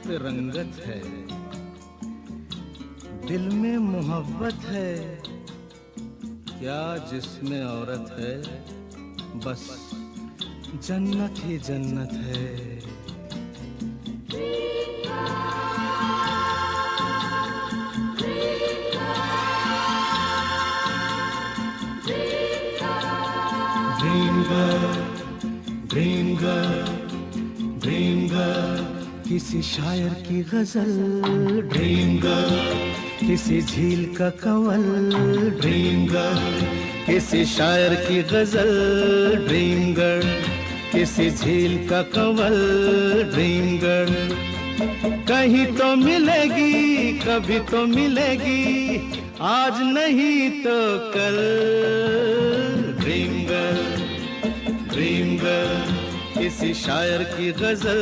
पे रंगत है, दिल में मोहब्बत है, क्या जिसमें औरत है, बस जन्नत ही जन्नत है। Dream girl, dream girl, dream girl, किसी शायर की गजल, ड्रीम गर्ल, किसी झील का कंवल, ड्रीम गर्ल, किसी शायर की गजल, ड्रीम गर्ल, किसी झील का कंवल, ड्रीम गर्ल। कहीं तो मिलेगी, कभी तो मिलेगी, आज नहीं तो कल, ड्रीम गर्ल, ड्रीम गर्ल, किसी शायर की गजल,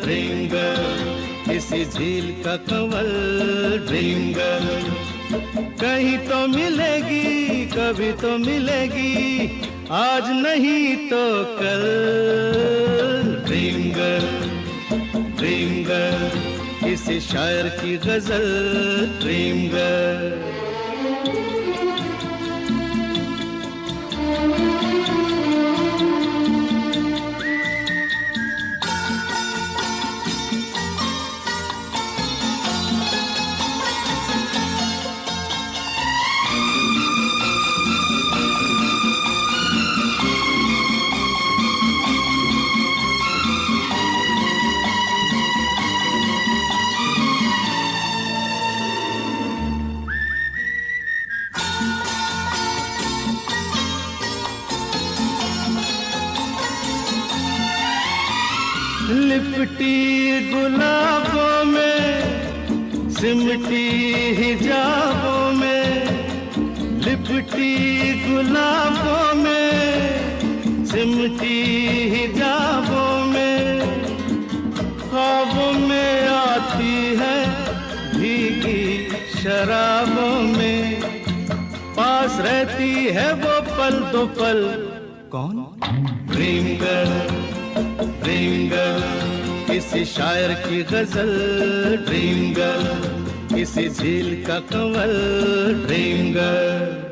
ड्रीम गर्ल, किसी झील का कंवल, ड्रीम गर्ल। कहीं तो मिलेगी, कभी तो मिलेगी, आज नहीं तो कल, ड्रीम गर्ल, ड्रीम गर्ल, किसी शायर की गजल, ड्रीम गर्ल। लिपटी गुलाबों में, सिमटी हिजाबों में, लिपटी गुलाबों में, सिमटी हिजाबों में, ख्वाबों में आती है भीगी शराबों में, पास रहती है वो पल दो पल, कौन? ड्रीम गर्ल, ड्रीम गर्ल, किसी शायर की गजल, ड्रीम गर्ल, किसी झील का कंवल, ड्रीम गर्ल।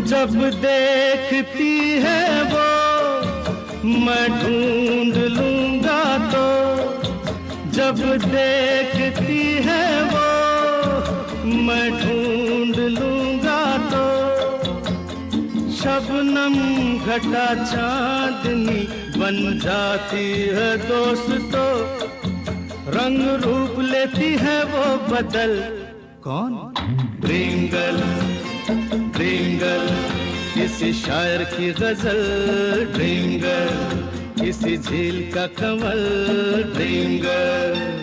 जब देखती है वो मैं ढूंढ लूंगा तो, जब देखती है वो मैं ढूंढ लूंगा तो, शबनम घटा चांदनी बन जाती है दोस्तों, रंग रूप लेती है वो बदल, कौन? ड्रीम गर्ल, ड्रीम गर्ल, किसी शायर की गजल, ड्रीम गर्ल, किसी झील का कंवल, ड्रीम गर्ल।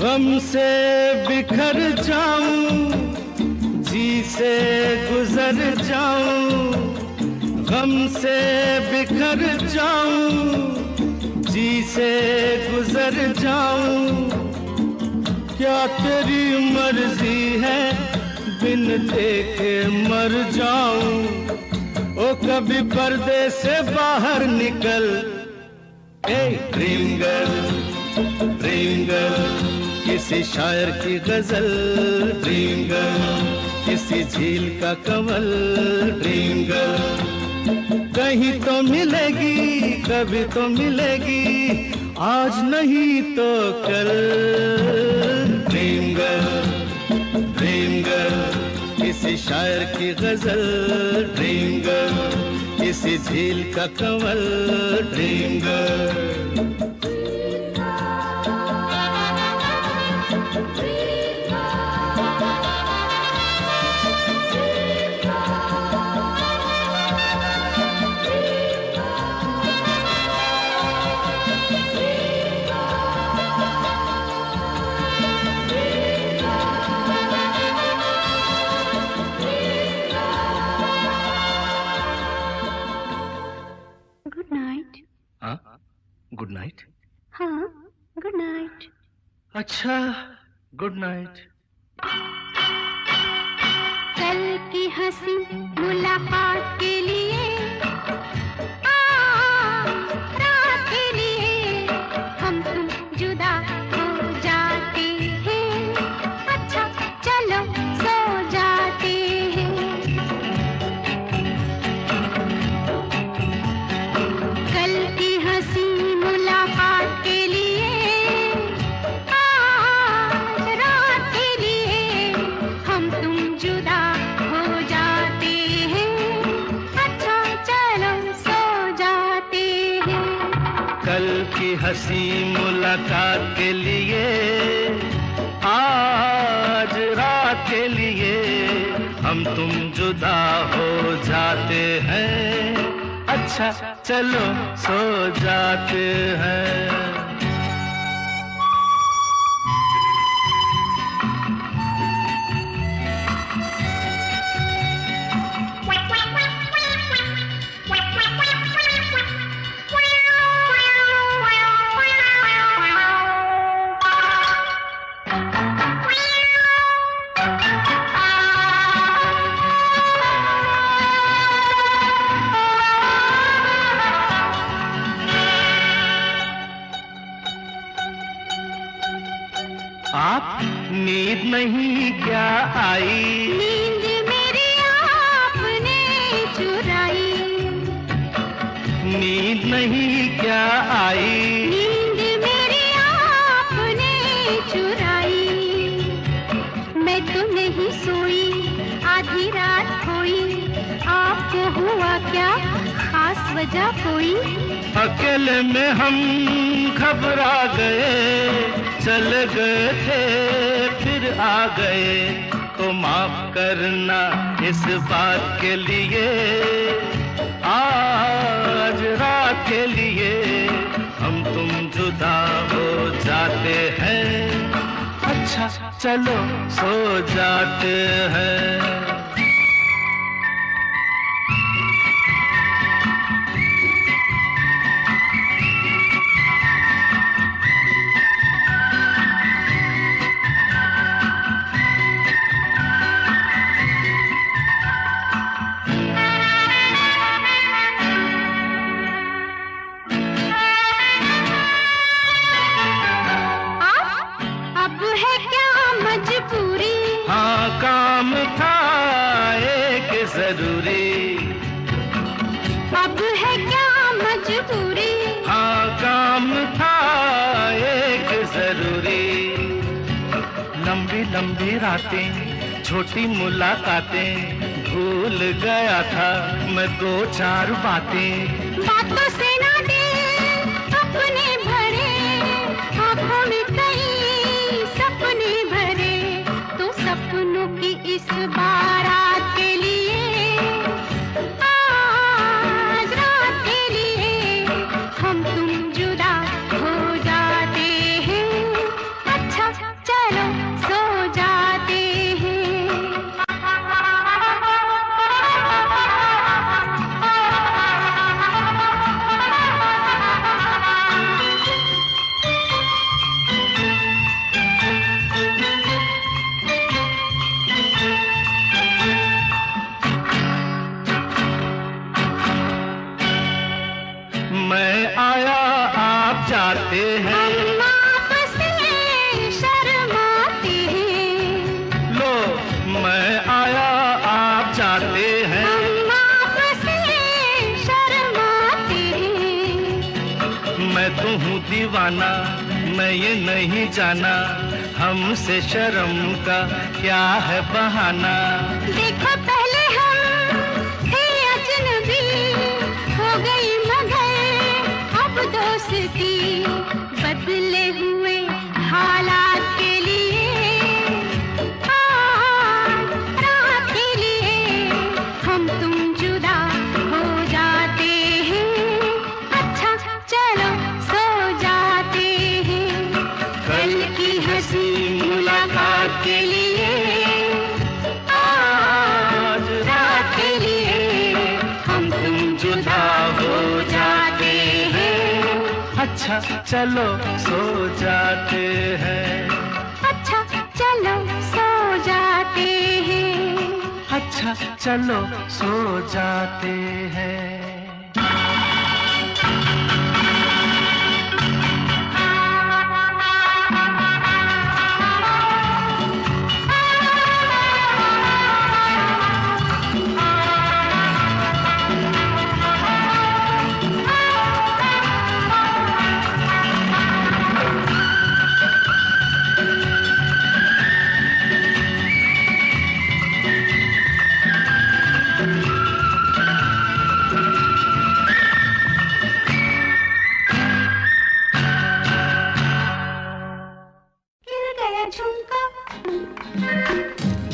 गम से बिखर जाऊं, जी से गुजर जाऊं, गम से बिखर जाऊं, जी से गुजर जाऊं, क्या तेरी मर्जी है बिन देखे मर जाऊं, ओ कभी पर्दे से बाहर निकल, a dream girl, dream girl, किसी शायर की गजल, ड्रीम गर्ल, किसी झील का कंवल, ड्रीम गर्ल, कहीं तो मिलेगी, कभी तो मिलेगी, आज नहीं तो कल। ड्रीम गर्ल, ड्रीम गर्ल, किसी शायर की गजल। ड्रीम गर्ल, किसी झील का Kanwal. Dream girl. Good night. हाँ, गुड नाइट। अच्छा, गुड नाइट। कल की हंसी मुलाकात के लिए, रात के लिए हम तुम जुदा हो जाते हैं। अच्छा चलो सो जाते हैं। कल की हंसी मुलाकात के लिए, आज रात के लिए हम तुम जुदा हो जाते हैं। अच्छा चलो सो जाते हैं। कल की हंसी मुलाकात के लिए, आज रात के लिए हम तुम जुदा हो जाते हैं। अच्छा चलो सो जाते हैं। आप नींद नहीं क्या आई? नींद मेरी आपने चुराई। नींद नहीं क्या आई? नींद मेरी आपने चुराई। मैं तो नहीं सोई, आधी रात खोई। आपको हुआ क्या, खास वजह कोई? अकेले में हम घबरा गए, चल गए थे फिर आ गए। तो माफ करना इस बात के लिए, आज रात के लिए हम तुम जुदा हो जाते हैं। अच्छा चलो सो जाते हैं। काम था एक जरूरी। अब है क्या मजबूरी? हाँ काम था एक जरूरी। लंबी लंबी रातें, छोटी मुलाकातें, भूल गया था मैं दो चार बातें। बातों से ना दे अपने भरे, आंखों में कई सपने भरे। तो सपनों की इस बारात के लिए, आज रात के लिए हम तुम जुदा हो जाते हैं। अच्छा चलो सो जाते हैं। दीवाना, मैं ये नहीं जाना हमसे शर्म का क्या है बहाना। देखो पहले हम थे अजनबी, हो गई मगर अब दोस्ती, बदले हुए हालात के लिए, रात के लिए हम तुम जुदा हो जाते हैं। अच्छा चलो सो जाते हैं, कल की हंसी मुलाकात के लिए, आज रात के लिए हम तुम जुदा हो जाते हैं। अच्छा चलो सो जाते हैं, अच्छा चलो सो जाते हैं, अच्छा चलो सो जाते हैं।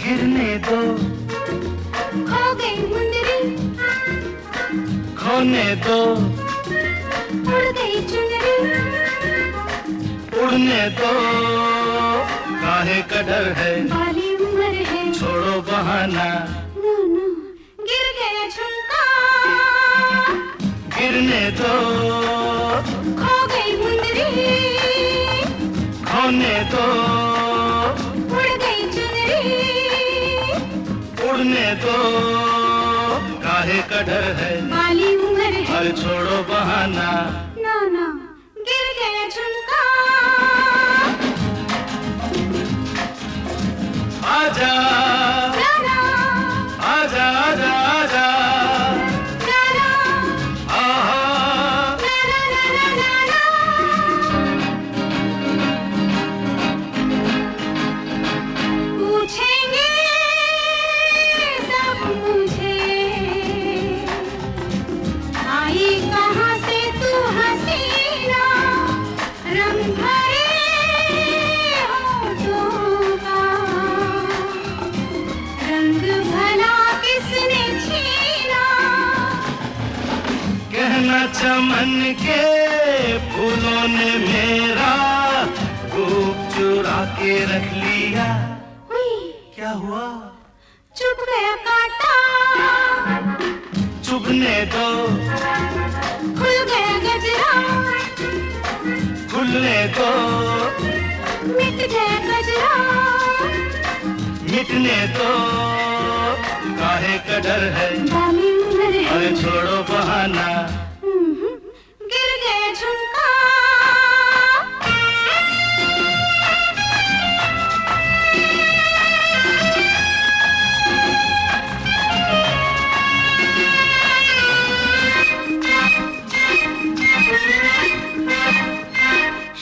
गिरने दो, खो गई मुंदरी, खोने दो, उड़ गई चुनरी, उड़ने दो, काहे का डर है, बाली उम्र है, छोड़ो बहाना। नो नो गिर गया झुमका, गिरने दो, खो गई मुंदरी, खोने दो, उड़ गई चुनरी, उड़ने दो, काहे का डर है, बाली उम्र है, अरे छोड़ो बहाना। नो नो गिर गया झुमका। आजा ना ना आजा आजा आजा, ना ना आहा ना ना ना ना ना। पूछेंगे सब मुझे, आई कहाँ से तू हसीना, रंग भरे होठों का रंग भला किसने छीना। कहना चमन के फूलों ने मेरा रूप चुरा के रख लिया। हुई क्या हुआ? चुप गया कांटा, चुभने दो, खुल गया गजरा, खुलने दो, मिट गया गजरा, मिटने दो, काहे का डर है, बाली उम्र है, अरे छोड़ो बहाना। गिर गया झुमका।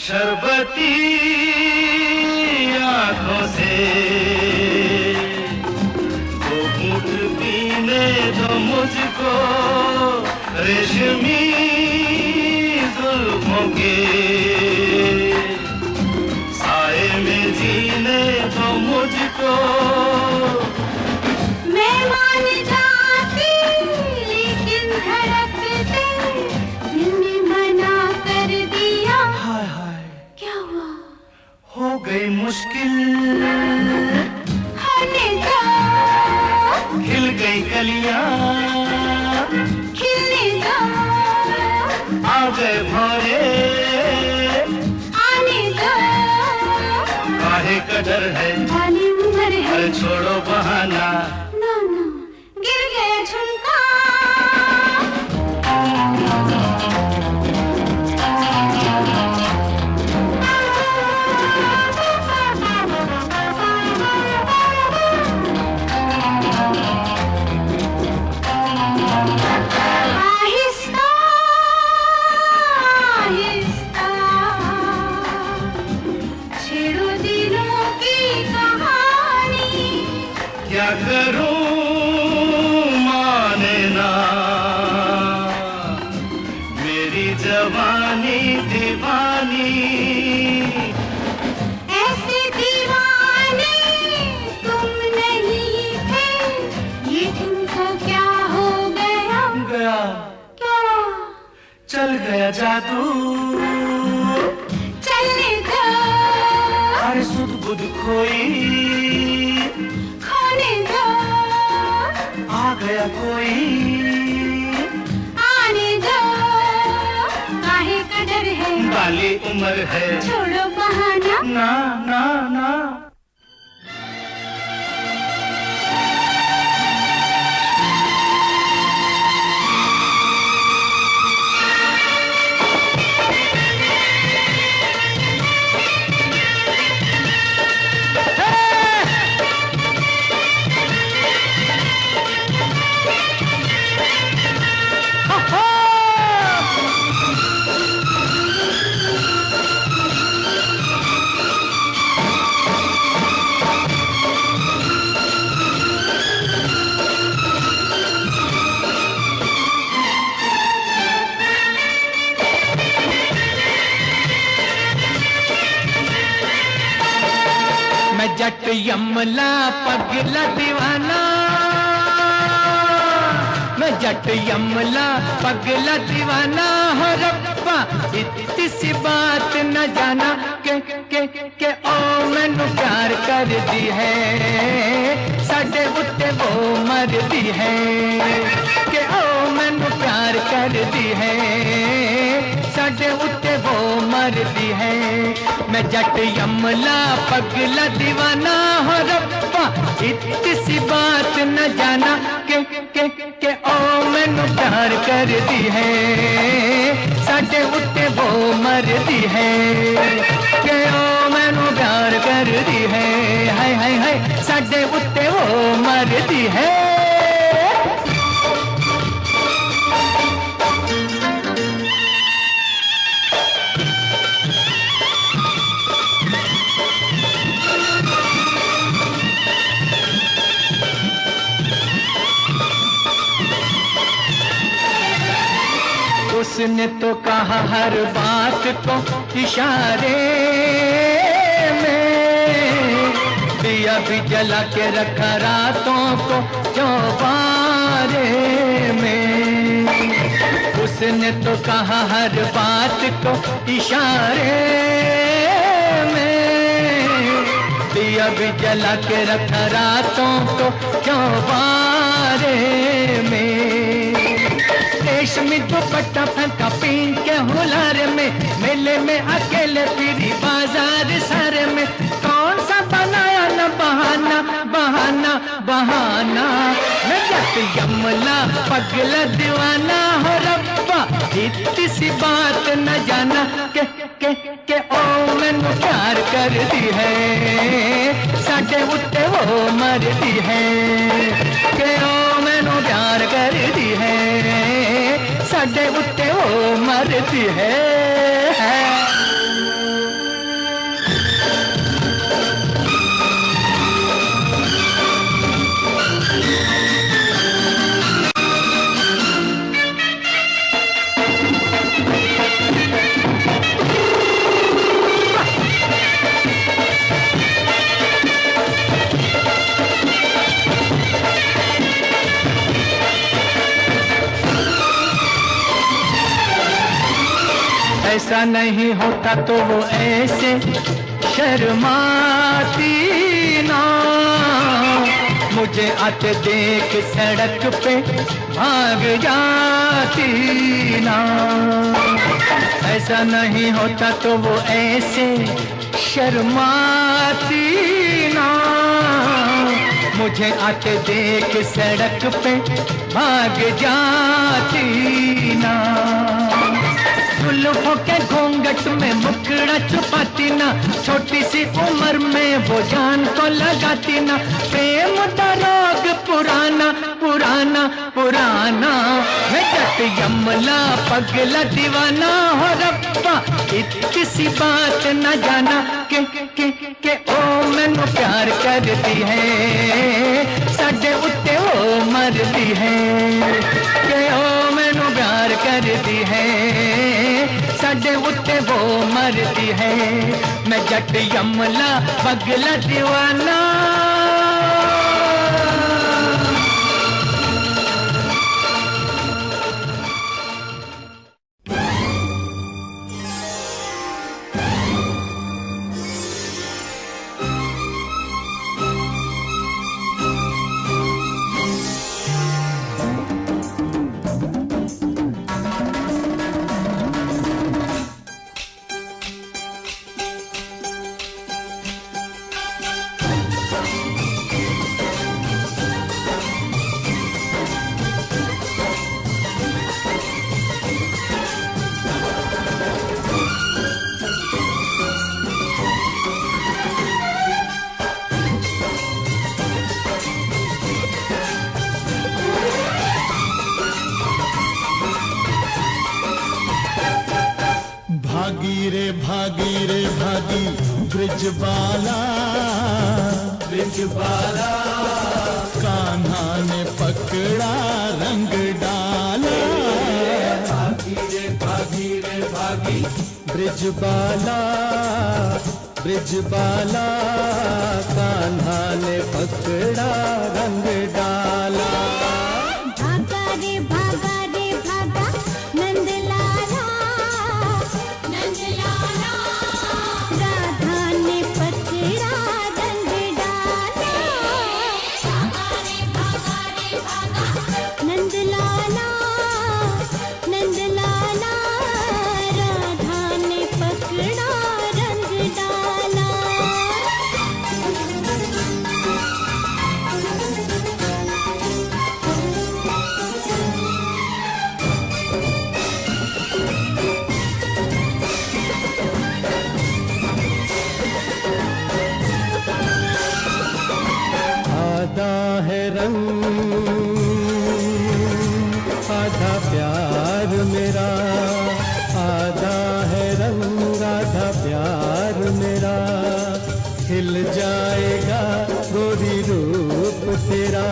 शरबती आंखों से दो घूंट पीने दो मुझको, रेशमी जुल्फों के साए में जीने दो मुझको। मैं मान जाती लेकिन धड़कते दिल ने मना कर दिया। हाय हाय क्या हुआ? हो गई मुश्किल, होने दो, खिल गई कलियां, खिलने दो, आ गए भौरे, आने दो, काहे का डर है, बाली उम्र है, अरे छोड़ो बहाना। नो नो गिर गया झुमका। आहिस्ता आहिस्ता क्या करूं माने ना, मेरी जवानी दीवानी। ऐसे दीवाने तुम नहीं थे, ये तुमको क्या हो गया? गया क्या? चल गया जादू, चलने दो। हर सुध बुध खोई, खोने दो। आ गया कोई, आने दो। काहे का डर है, बाली उम्र है, छोड़ो बहाना। ना ना ना। जट यमला पगला दीवाना, मैं जट यमला पगला दीवाना हो रब्बा, इतनी सी बात न जाना के ओ मैनू प्यार कर दी है, साडे उत्ते वो मर दी है, के ओ मैनू प्यार कर दी है, साडे उत्ते वो मर दी है। मैं जट यमला पगला दीवाना हो रब्बा, इतनी सी बात न जाना के ओ मैनू प्यार कर दी है, साडे उत्ते वो मर दी है, के ओ मैनू प्यार कर दी है, हाय हाय हाय साडे उत्ते वो मर दी है। उसने तो कहा हर बात को इशारे में, दिया भी जला के रखा रातों को चौबारे में। उसने तो कहा हर बात को इशारे में, दिया भी जला के रखा रातों को चौबारे में। रेशमी दुपट्टा फेंका पीन के हुलार में, मेले में अकेले फिरी बाजार सारे में, कौन सा बनाया न बहाना बहाना बहाना। मैं जट यमला पगला दीवाना हो रब्बा, इतनी सी बात न जाना के ओ मैनू प्यार कर दी है, साडे उत्ते वो मर दी है, के ओ मैनू प्यार कर दी है, साडे उत्ते वो मरदी है। ऐसा नहीं होता तो वो ऐसे शर्माती ना, मुझे आते देख सड़क पे भाग जाती ना। ऐसा नहीं होता तो वो ऐसे शर्माती ना, मुझे आते देख सड़क पे भाग जाती ना। जुल्फों के घूंघट में मुखड़ा छुपाती ना, छोटी सी उम्र में वो जान को लगाती ना। प्रेम का रोग पुराना पुराना पुराना, जट यमला पगला दीवाना हो रब्बा इतनी सी बात न जाना के ओ मैनू प्यार करती है साडे उत्ते ओ मरदी है के ओ मैनू प्यार करती है साडे उत्ते वो मरदी है मैं जट यमला पगला दीवाना भागी ब्रिजबाला ब्रिजबाला कान्हा ने पकड़ा रंग डाला भागी रे भागी ब्रिजबाला ब्रिजबाला कान्हा ने पकड़ा रंग डाला आधा प्यार मेरा आधा है रंग आधा प्यार मेरा खिल जाएगा गोरी रूप तेरा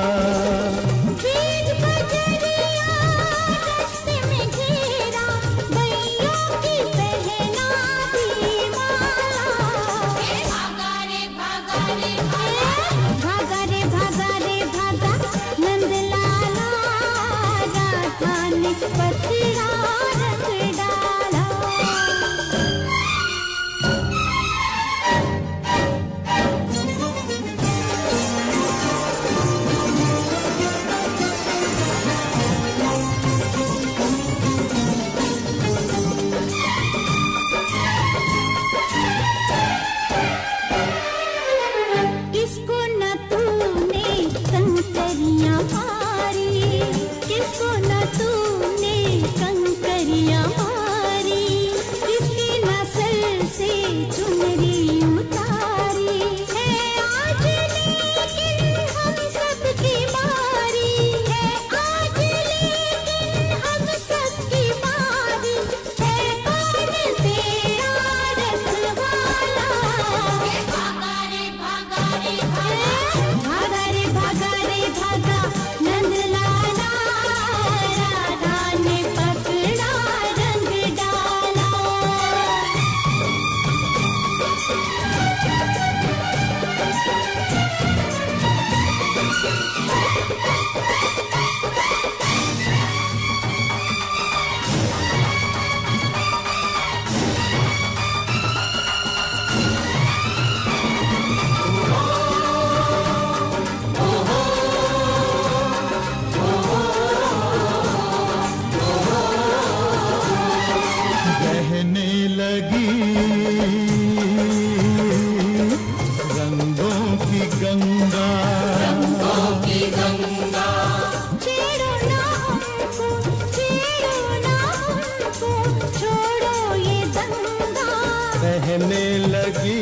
बहने लगी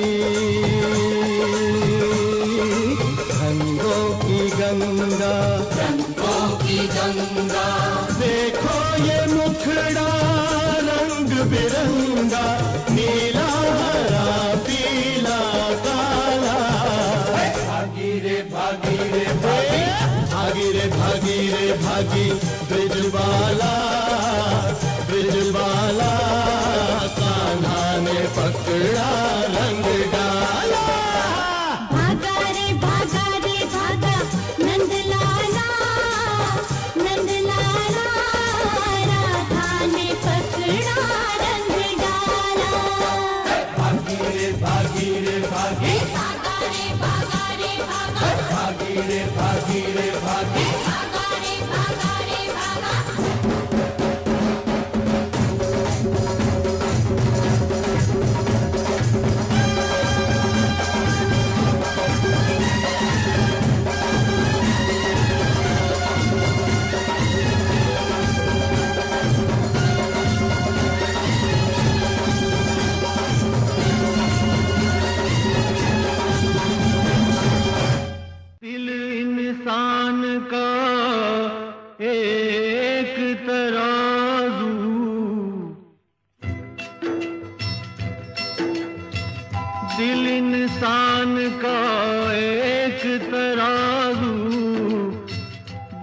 रंगों की गंगा रंगों की गंगा। देखो ये मुखड़ा रंग बिरंगा, नीला हरा पीला काला। भागी रे भागी रे भागी, भागी रे भागी रे भागी, ब्रिजबाला ब्रिजबाला, कान्हा ने पकड़ा रंग डाला। भागा रे भागा नंदलाला, नंदलाला, राधा ने पकड़ा रंग डाला। भागी रे भागी रे भागी, भागा रे भागा रे भागा, भागी रे भागी रे भागी। भागा रे भागा रे भागा। दिल इंसान का एक तराजू, दिल इंसान का एक तराजू,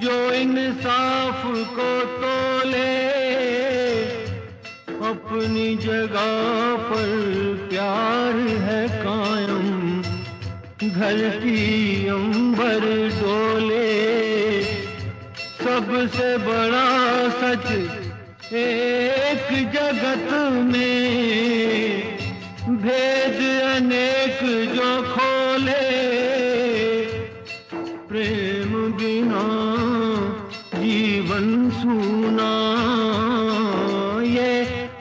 जो इंसाफ को तोले, अपनी जगह पर प्यार है कायम, धरती अंबर डोले। सबसे बड़ा सच एक जगत में, भेद अनेक जो खोले, प्रेम बिना जीवन सूना, ये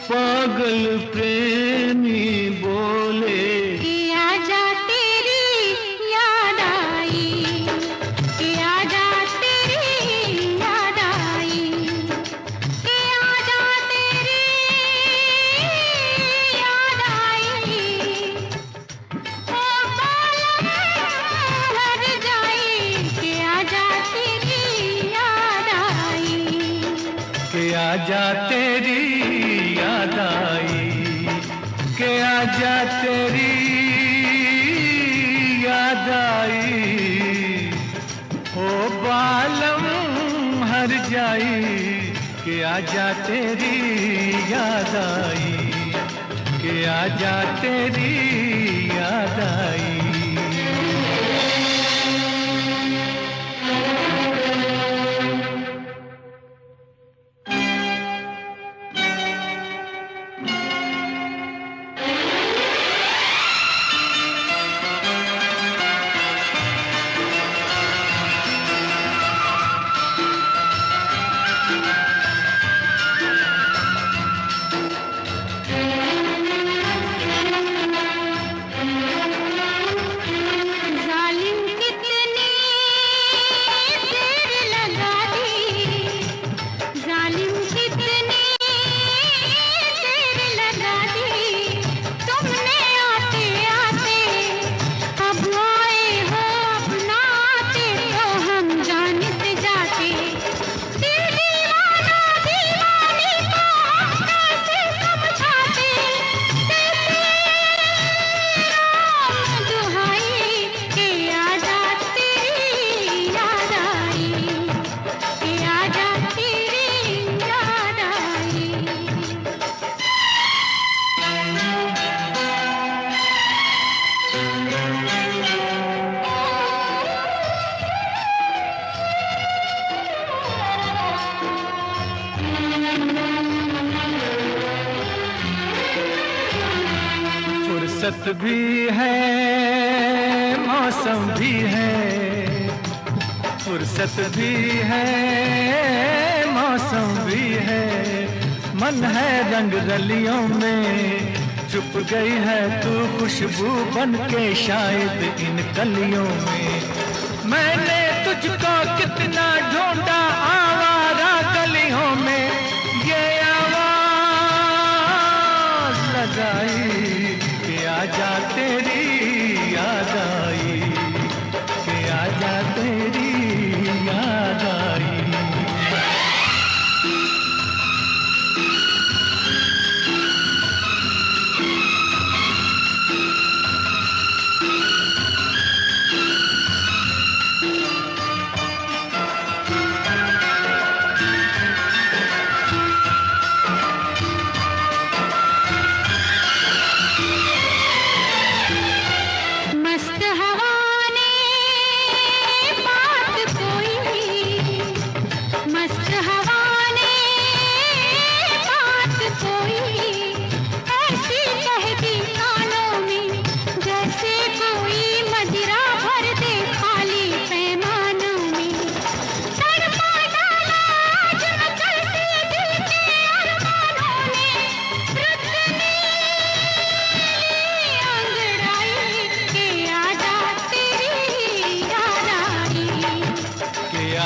पागल प्रेमी बोले। कि आजा तेरी याद आई, कि आजा तेरी याद आई, कि आजा तेरी याद आई। ओ बालम हर जाई, कि आजा तेरी याद आई। के आजा तेरी याद आई, के आजा तेरी याद आई, ओ बालम हर जाई, के आजा तेरी याद आई, के आजा तेरी याद आई। जालिम कितनी देर लगा दी, जालिम कितनी देर लगा दी। तुमने आते आते अब आए हो अपना आते, तो हम जान से जाते। दिल दीवाना दीवानी को हम कैसे समझाते, दुहाई के आजा तेरी याद आई, के आजा तेरी याद आई। फुर्सत भी है, मौसम भी है, फुर्सत भी है, मौसम भी है। मन है रंग रलियों में, छुप गई है तू खुशबू बन के शायद इन कलियों में। मैंने तुझको कितना ढूंढा आवारा गलियों में, ये आवाज लगाई कि आजा तेरी याद आई, कि आजा तेरी याद आई।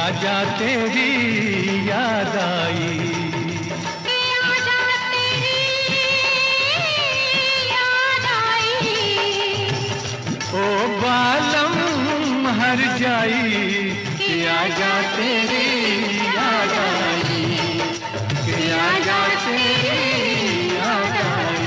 आजा तेरी याद आई, कि आजा तेरी याद आई। ओ बालम हर जाई, कि आजा तेरी याद आई, कि आजा तेरी याद आई।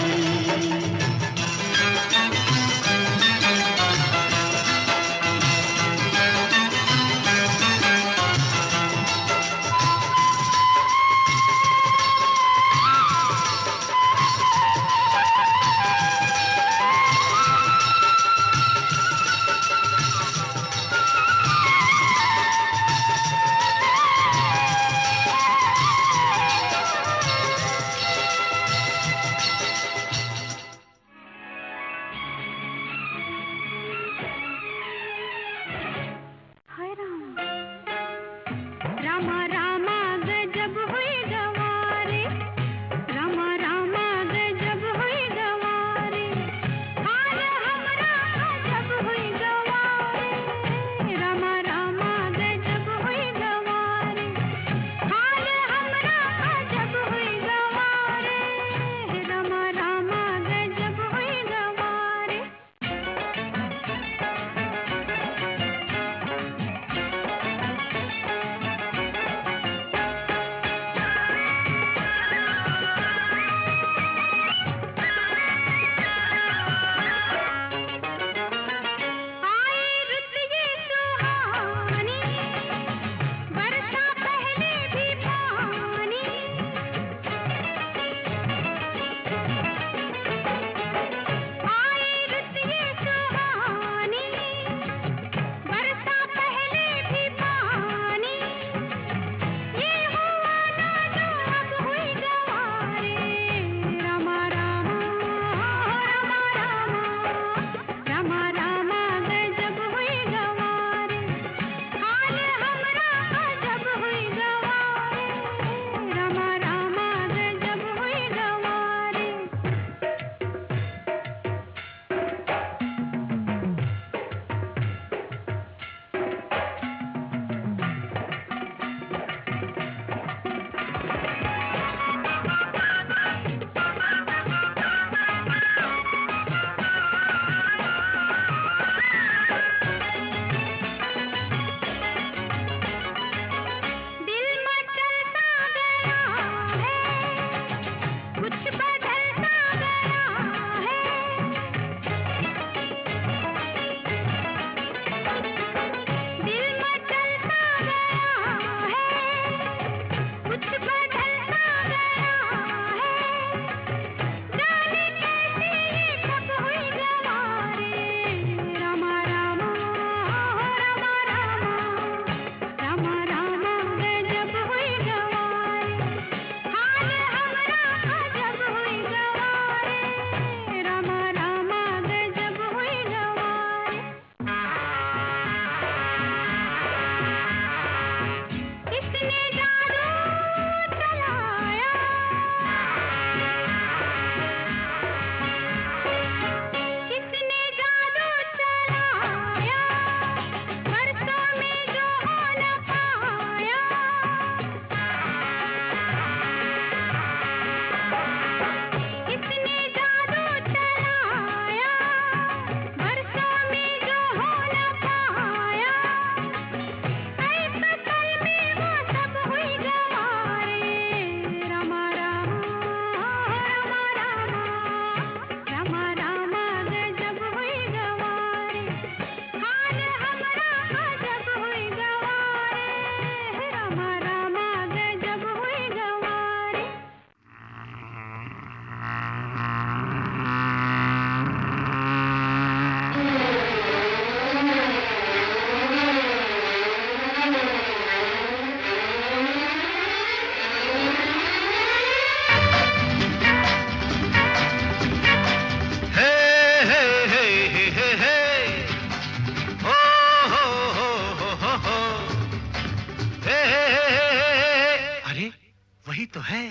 वही तो है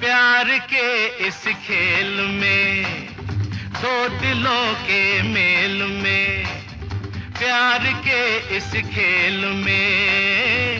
प्यार के इस खेल में, दो दिलों के मेल में, प्यार के इस खेल में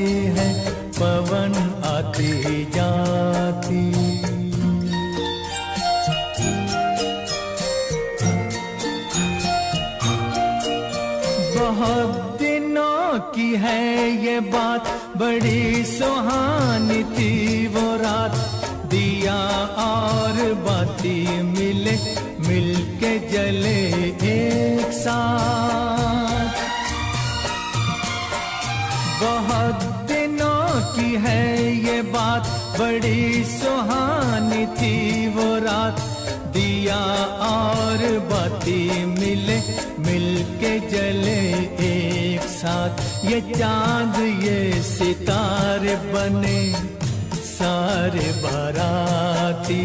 की है ये बात, बड़ी सुहानी थी वो रात। दिया और बाती मिले, मिलके जले एक साथ। बहुत दिनों की है ये बात, बड़ी सुहानी थी वो रात। दिया और बाती मिले, मिलके जले एक साथ। ये चांद ये सितारे बने सारे बाराती,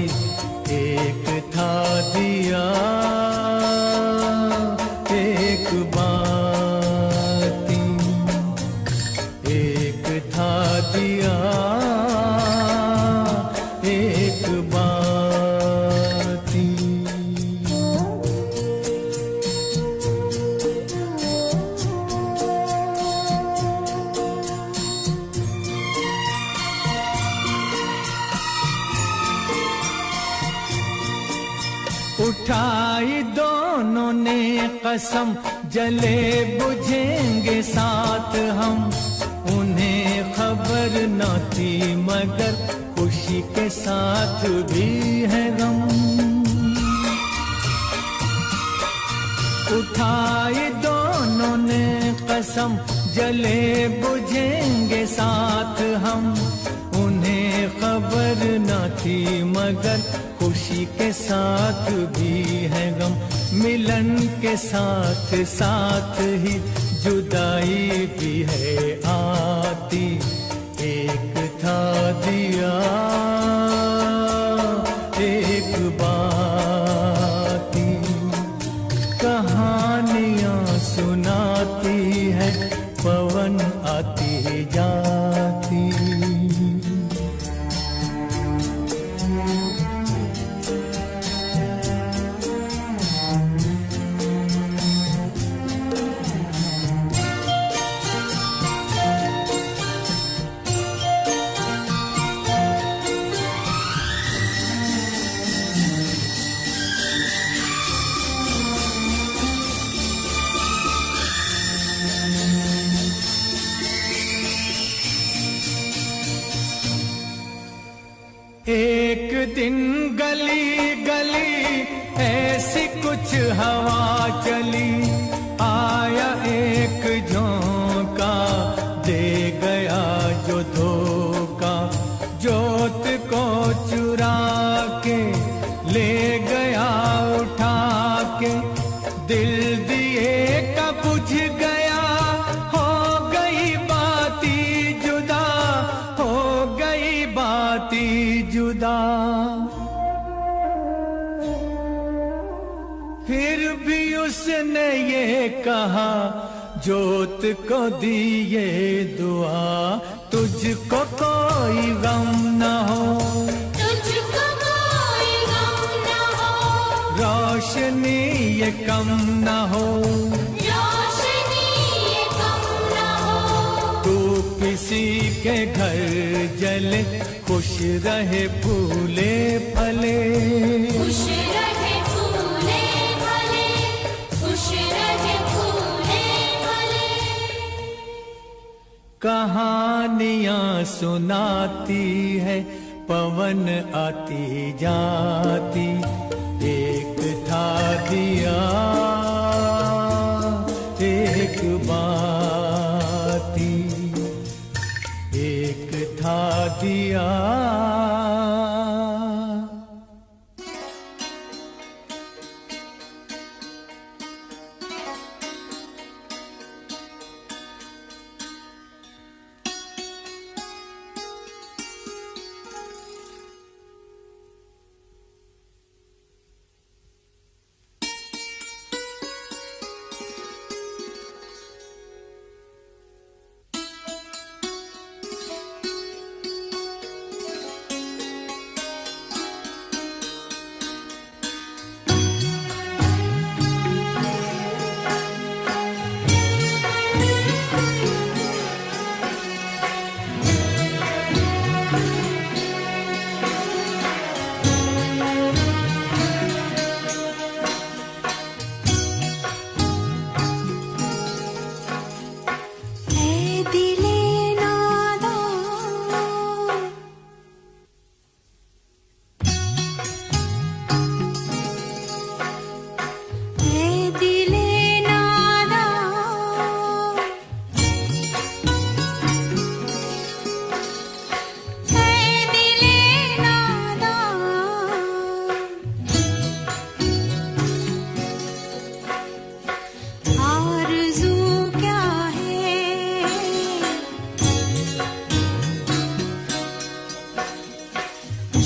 एक था दिया एक बाती, एक था दिया एक बाती। उठाई दोनों ने कसम, जले बुझेंगे साथ हम। उन्हें खबर न थी मगर खुशी के साथ भी है गम। उठाई दोनों ने कसम, जले बुझेंगे साथ हम। उन्हें खबर न थी मगर खुशी के साथ भी है गम। मिलन के साथ साथ ही जुदाई भी है आती, एक था दिया एक बाती। कहानियां सुनाती है पवन आती जाती। एक दिन गली गली ऐसी कुछ हवा चली। आया एक झोंका, दे गया जो धोखा। जोत को चुरा के ले गया उठा के। दिल दिए का बुझ गया, हो गई बाती जुदा, हो गई बाती जुदा। फिर भी उसने ये कहा, जोत को दिए दुआ, तुझको कोई गम न हो, तुझको कोई गम न हो। रोशनी ये कम न हो, रोशनी ये कम न हो। तू किसी के घर जले, खुश रहे फूले फले। खुश रहे फूले फले, खुश रहे फूले फले। कहानियां सुनाती है पवन आती जाती। एक था दिया एक बाती, एक था दिया। दिले नादा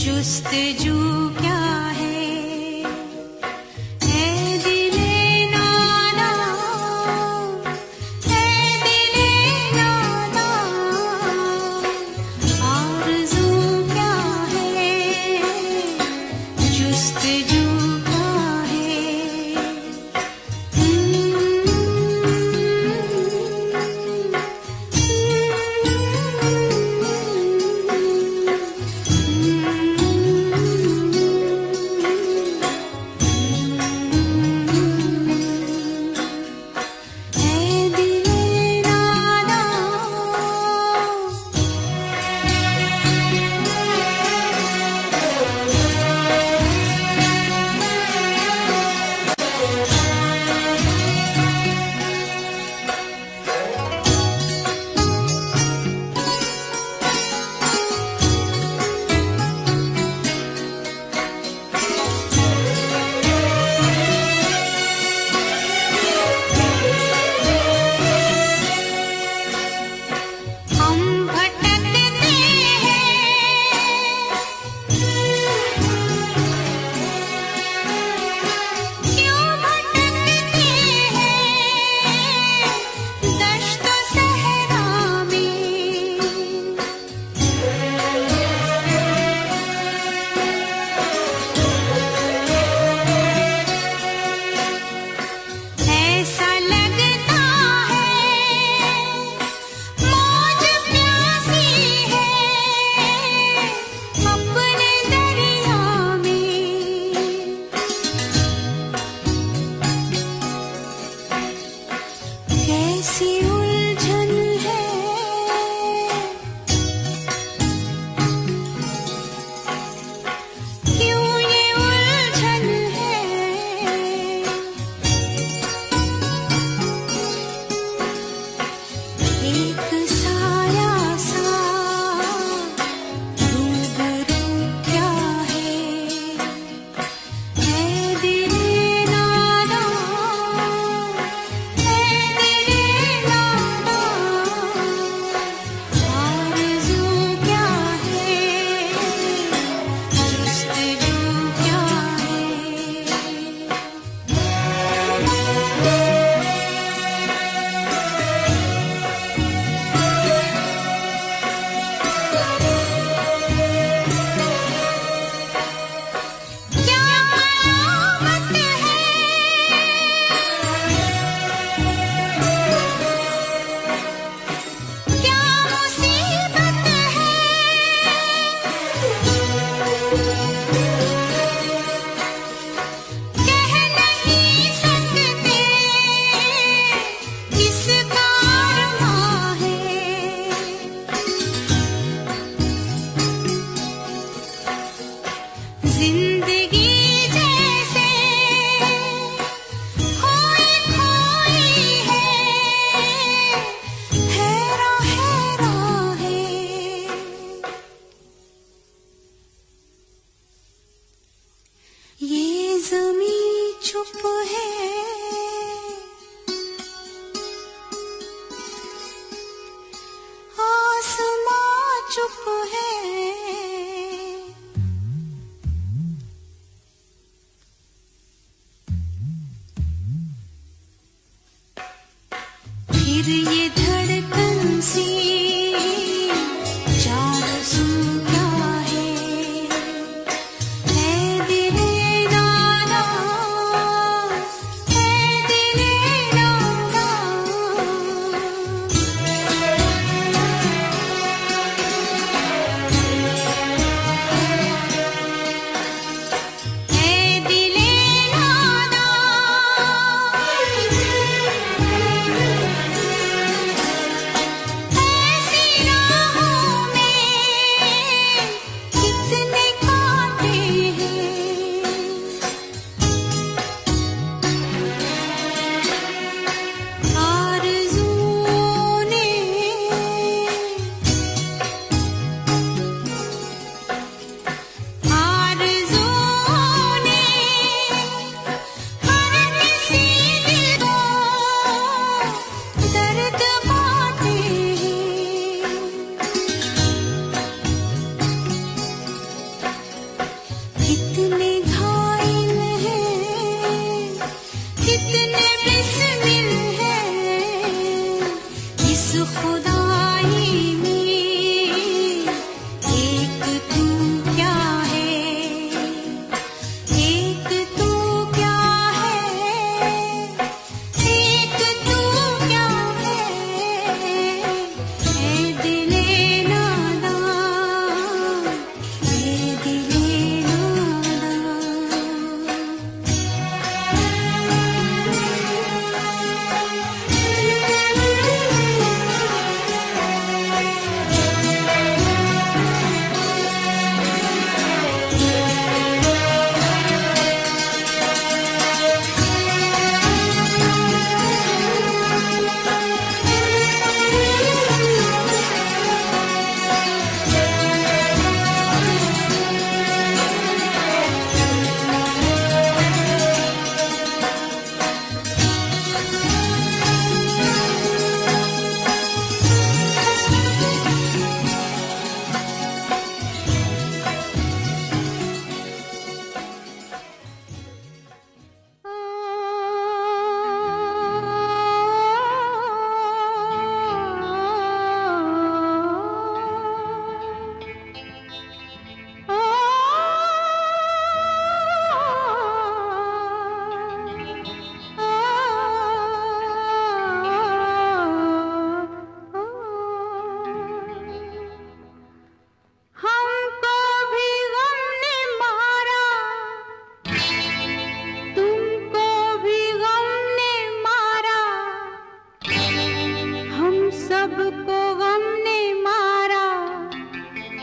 जुस्तजू क्या है ऐ दिले नादा ऐ दिले नादा आरज़ू क्या है जुस्तजू क्या है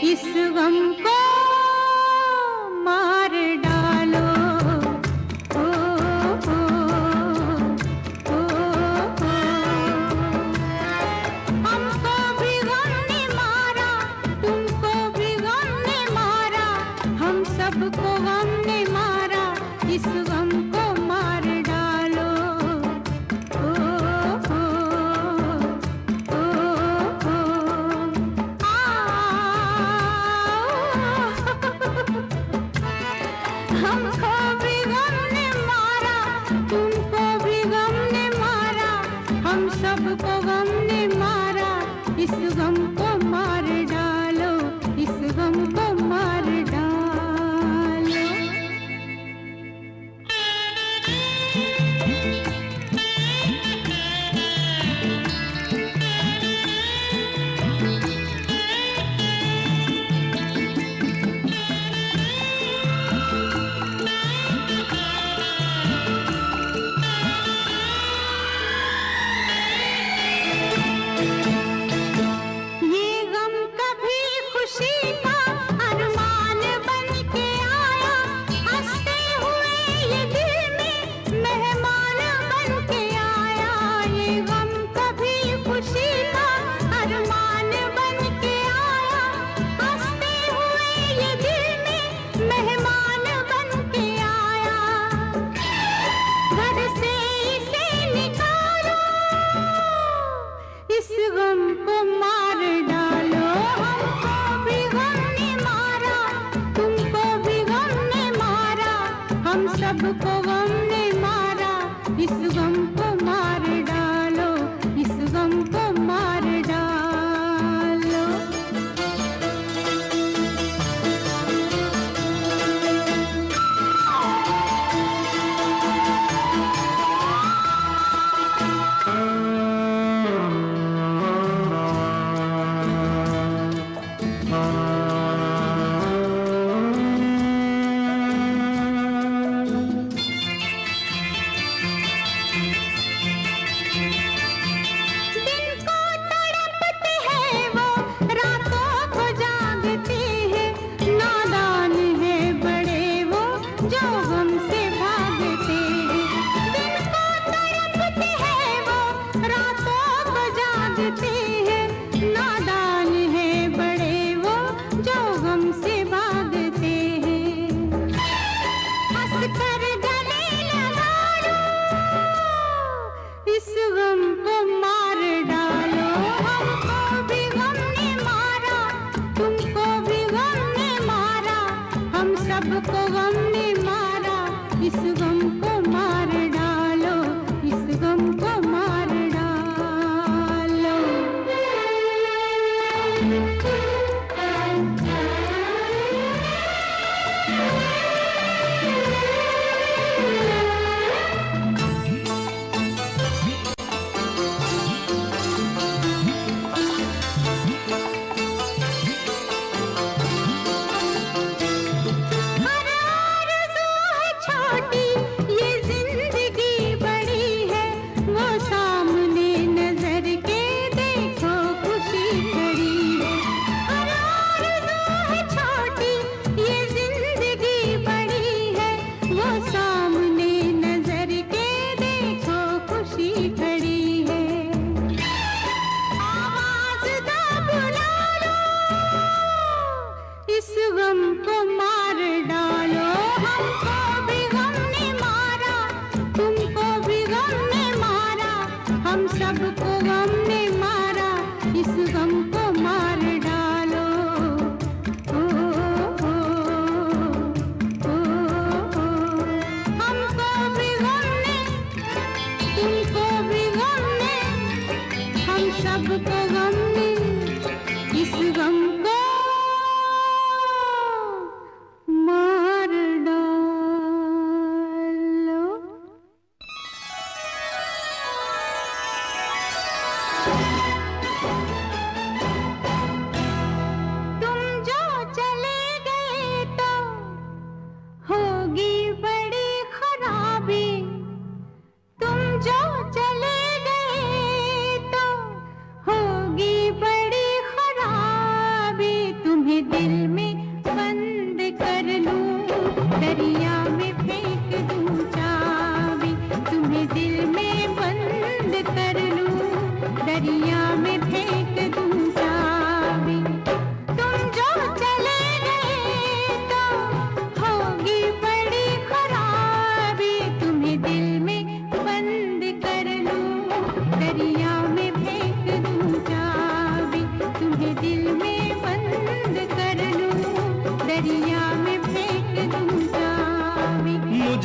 इस गम को मार डालो। ओ, ओ, ओ, ओ, हमको भी गम ने मारा, तुमको भी गम ने मारा, हम सबको गम ने मारा, इस गम को मार डालो। ओ, ओ, ओ, ओ, हमको भी गम ने मारा, तुमको भी गम ने मारा, हम सबको गम ने मारा, इस गम को मार डालो, इस गम को मार डालो। ये गम कभी खुशी का अरमान बन के आया, हंसते हुए ये दिल में मेहमान बन के आया। ये गम कभी खुशी का अरमान बन के आया, हंसते हुए ये दिल में मेहमान बन के आया। घर से इसे निकालो, इस गम को मार डालो। हमको भी गम ने मारा, तुमको भी गम ने मारा, हम सबको गम ने मारा, इस गम को मार डालो, इस गम को मार डालो। दिन को तड़पते हैं वो, रातों को जागते हैं, नादान है बड़े वो जो गम से भागते हैं। दिन को तड़पते हैं वो, रातों को जागते हैं, नादान है बड़े वो जो गम से भागते हैं। हंस कर गले लगा लो, इस गम को मार डालो। हमको भी गम ने मारा, तुमको भी गम ने मारा, हम सबको गम ने मारा, इस गम को मार डालो, इस गम को मार डालो। हर आरज़ू है छोटी, ये जिंदगी बड़ी है, वो सामने नजर के देखो खुशी खड़ी है। हर आरज़ू है छोटी, ये जिंदगी बड़ी है, वो सामने नजर के देखो खुशी खड़ी है। आवाज़ दो बुला लो, इस गम को मार डालो। हमको भी गम ने मारा, तुमको भी गम ने मारा, हम सबको गम ने मारा, इस गम को मार डालो। ओ, ओ, ओ, ओ, हमको भी गम ने, तुमको भी गम ने, हम सबको गम ने, इस गम को मार डालो।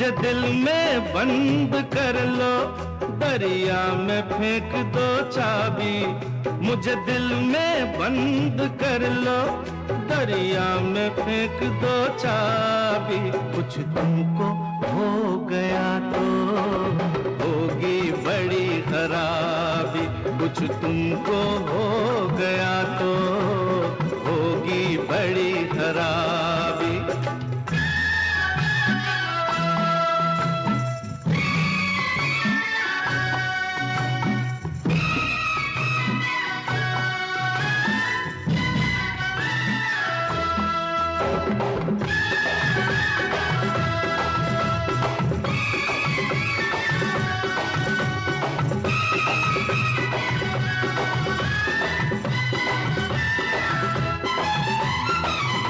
मुझे दिल में बंद कर लो, दरिया में फेंक दो चाबी। मुझे दिल में बंद कर लो, दरिया में फेंक दो चाबी। कुछ तुमको हो गया तो होगी बड़ी खराबी। कुछ तुमको हो गया तो होगी बड़ी खराबी।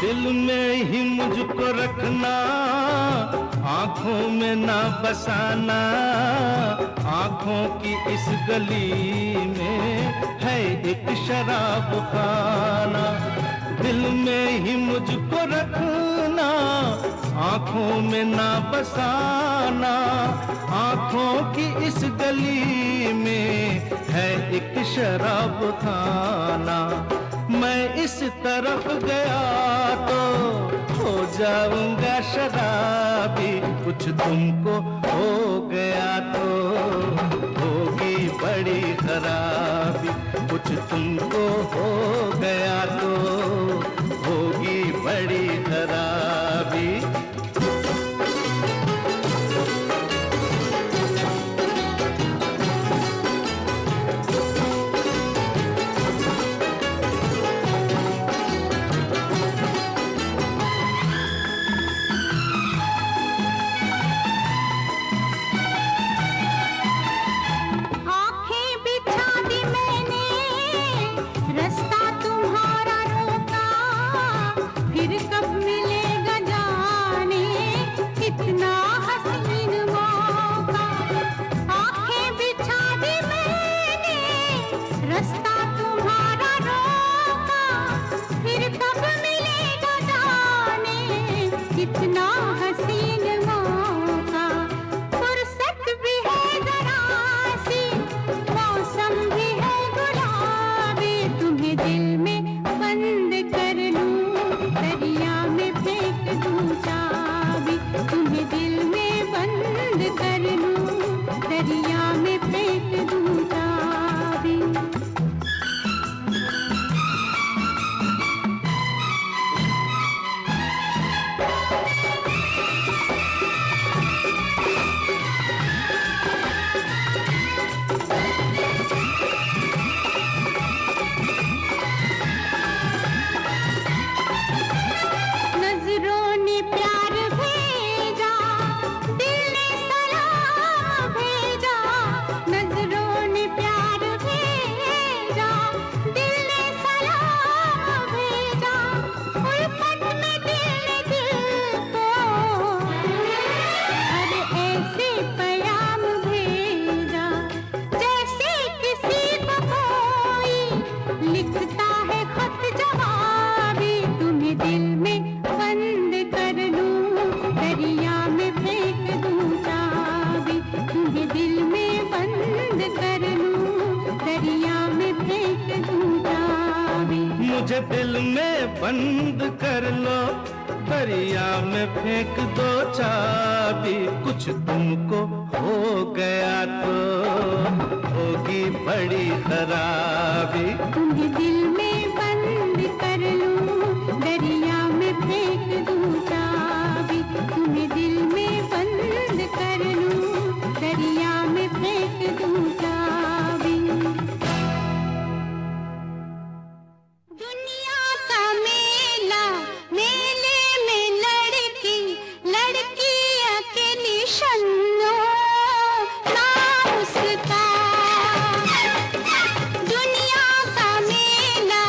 दिल में ही मुझको रखना, आंखों में ना बसाना। आंखों की इस गली में है एक शराब खाना। दिल में ही मुझको रखना, आंखों में ना बसाना। आंखों की इस गली में है एक शराब खाना। मैं इस तरफ गया तो हो जाऊंगा शराबी। कुछ तुमको हो गया तो होगी बड़ी खराबी। कुछ तुमको हो गया तो होगी बड़ी खराबी। कितना हसीन मौका, फुर्सत भी है जरा सी, मौसम भी है गुलाबी। तुम्हें दिल में बंद कर लूं, दरिया में फेंक दूं चाबी। तुम्हें दिल में बंद कर लूं, दरिया में फेंक दूं चाबी। लिखता है खत जवाबी। तुम्हें दिल में बंद कर लूं, दरिया में फेंक दूं चाबी। तुम्हें दिल में बंद कर लूं, दरिया में फेंक दूं चाबी। मुझे दिल में बंद कर लो, दरिया में फेंक दो चाबी। कुछ तुमको हो गया तो होगी बड़ी खराबी। तुम्हें दिल में बंद कर लूं, दरिया में फेंक दूं चाबी। तुम्हें दिल में बंद कर लूं, दरिया में फेंक दूं चाबी। दुनिया का मेला, मेले में लड़की, लड़की अकेली शन्नो नाम उसका। दुनिया का मेला,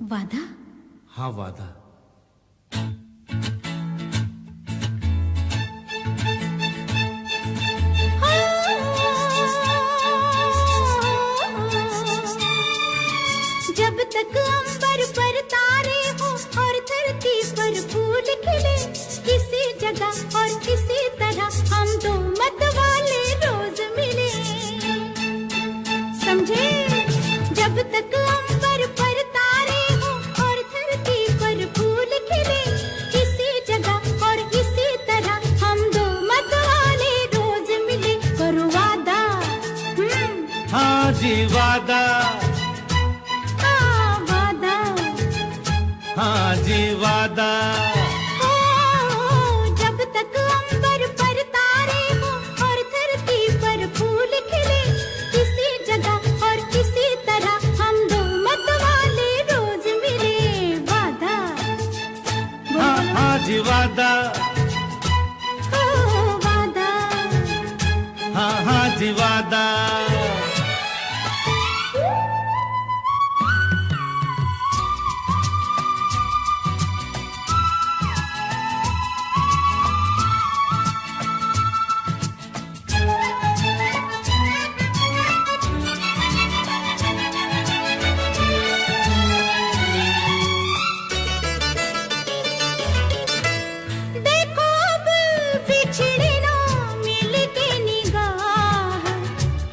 वादा? हाँ वादा। जब तक अंबर पर तारे हो और धरती पर फूल खिले, किसी जगह और किसी तरह हम दो मत वाले रोज मिले। समझे? जब तक अंबर पर तारे हो और धरती पर फूल खिले, किसी जगह और किसी तरह हम दो मत वाले रोज मिले। करो वादा। हाँ जी वादा। हाँ जी वादा। जब तक अंबर पर तारे हो और धरती पर फूल खिले, किसी जगह और किसी तरह हम दो मत वाले रोज मिले। वादा। हाँ जी वादा। वादा। हाँ जी वादा।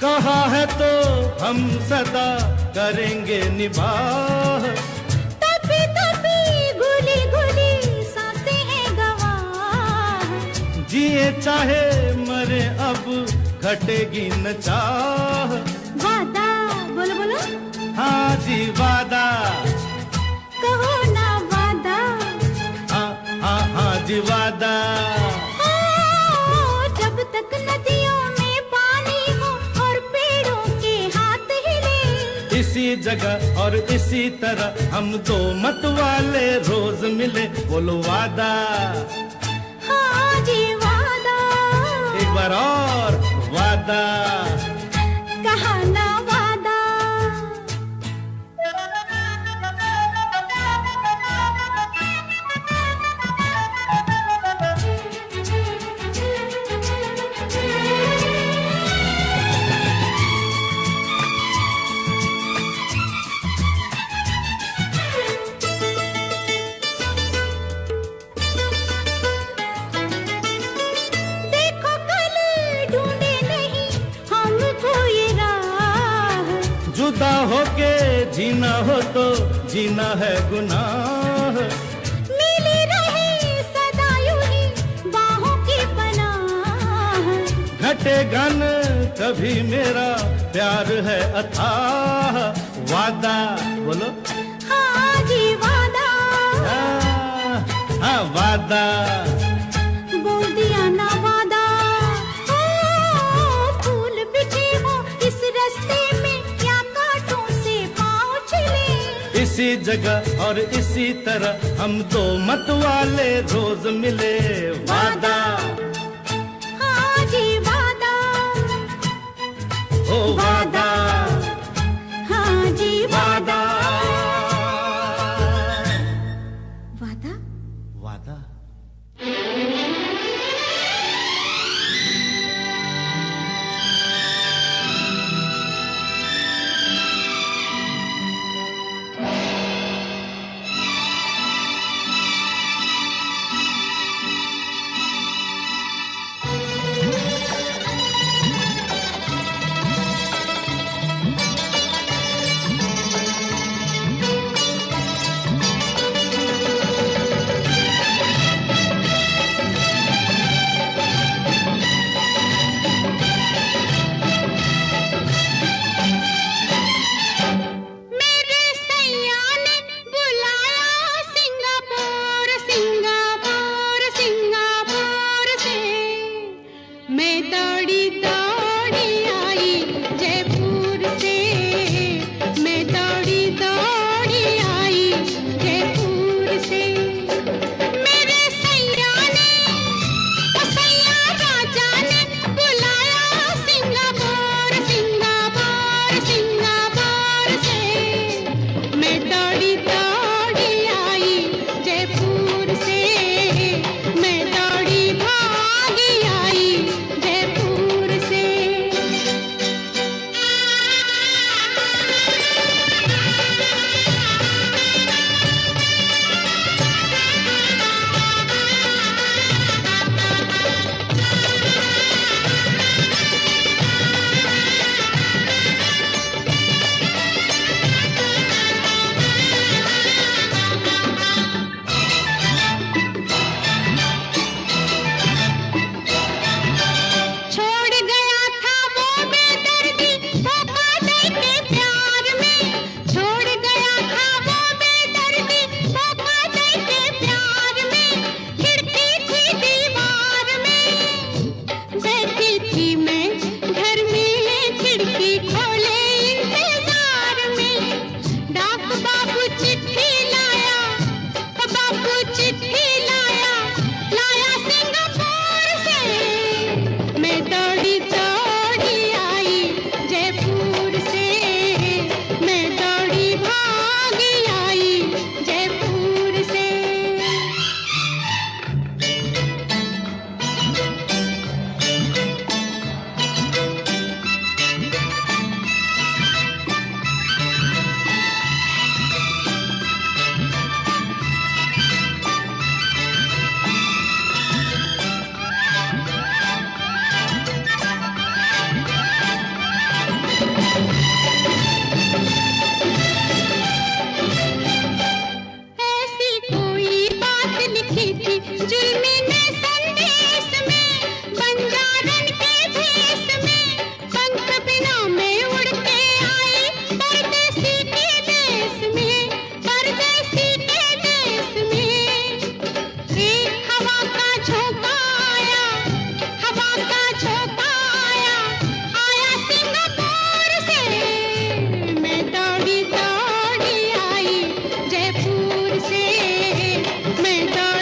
कहा है तो हम सदा करेंगे निभाह। तभी तभी घुली घुली सांसें हैं गवाह। जिए चाहे मरे अब घटेगी न चाह। वादा। बोलो बोलो। हाँ जी वादा। कहो ना वादा। हाँ जी वादा। जब तक नदियों में पानी हो और पेड़ों के हाथ हिले, इसी जगह और इसी तरह हम दो मत वाले रोज मिले। बोलो वादा। हाँ जी वादा। एक बार और वादा। कहा ना वादा। जुदा होके जीना हो तो जीना है गुनाह। मिली रहे सदा यूं ही बाहों की पनाह। घटेगा न कभी मेरा प्यार है अथाह। वादा। बोलो। हाँ जी वादा। हाँ वादा। बोल दिया ना वादा। फूल बिछे हो इस रास्ते में, क्या कांटों से पाँव छिले। इसी जगह और इसी तरह हम दो मत वाले रोज मिले। वादा। हाँ जी वादा। ओ वादा। हाँ जी वादा। वादा। वादा। मैं दौड़ी जयपुर से। ऐसी कोई बात लिखी थी जुल्मी ने संदेश में, बंजारन के भेष में, पंख बिना मैं उड़ के आई परदेसी के देश में, परदेसी के देश में। एक हवा का झोंका आया, हवा का झोंका आया, आया सिंगापुर से। मैं दौड़ी दौड़ी आई जयपुर से, मैं दौड़ी